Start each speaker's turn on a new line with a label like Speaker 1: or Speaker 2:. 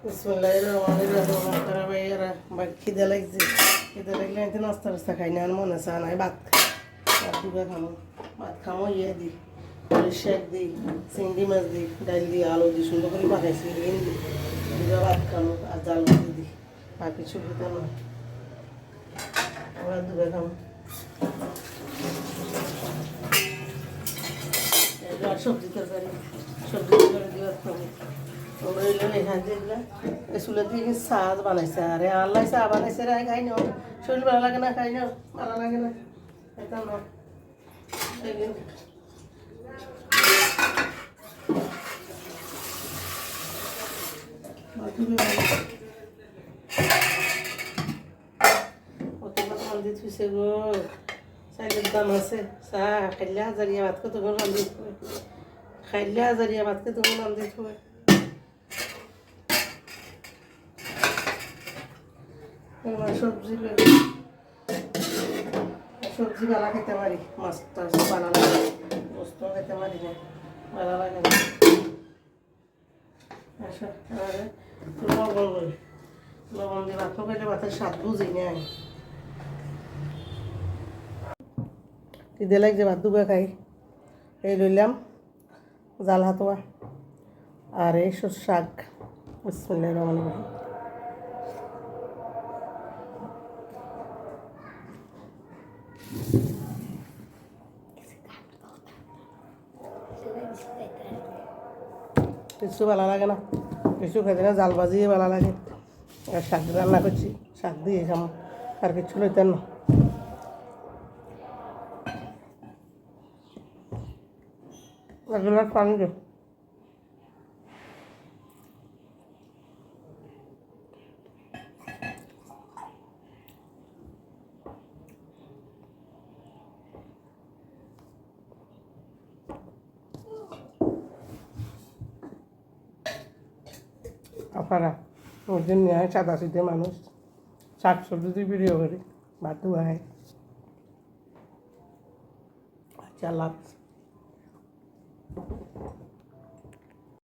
Speaker 1: বিসমিল্লাহির রহমানির রহিম। আপনারা ভাইয়ারা বা খিদে লাগছে, খিদে লাগলে এতে নাস্তা টাস্তা খাই না, আর মনে চা নাই ভাত ভাত দুটো খামো, ভাত খামো দিই শাক দিই, চিংড়ি মাছ দিই, ডাল দিই, আলু দিই, সুন্দর করে পাঠাইছি দিই, দুটো ভাত খামো আর জাল ভাত দিই, আর কিছু দিতে না, আবার দুটো খামো। আর সবজি তরকারি দিয়ে খাবো। চুলের দিকে চাহ বানাইছে, আরে আল্লাহ চাহ বানাইছে রে, খাই নাও, শরীর ভালো লাগে না, খাই নাও, ভালো লাগে না, এটা না থুইছে গো, চাইলের দাম আছে, চাহ খাইলে হাজারিয়া ভাতকে তখন রান্ধি থুয়ে, খাইলে হাজারিয়া ভাতকে তখন রান্ধি থুয়ে। সবজি সবজি বালা খেতে পারি, মাছ টাছ বালা লাগে, গোস্ত খেতে পারি না, বালা লাগে না। আচ্ছা, লবণ করি, লবণ দিয়ে ভাত খাইলে ভাতের স্বাদ বুঝি না। খিদে লাগছে, ভাত দুগা খাই। এই লইলাম জাল হাতুয়া আর এই শাক। বিসমিল্লাহির রহমানির রহিম। কিছু ভালো লাগে না, কিছু খেতে না, জাল বাজিয়ে ভালো লাগে। আর শাক রান্না করছি, শাক দিয়ে খাম, আর কিছু লইতেন না। পানি দে, আপনারা ওর জন্য সাদা সিদ্ধে মানুষ, শাক সবজি দিয়ে ভিডিও করি, ভাত খাই। আচ্ছা, আল্লাহ হাফেজ।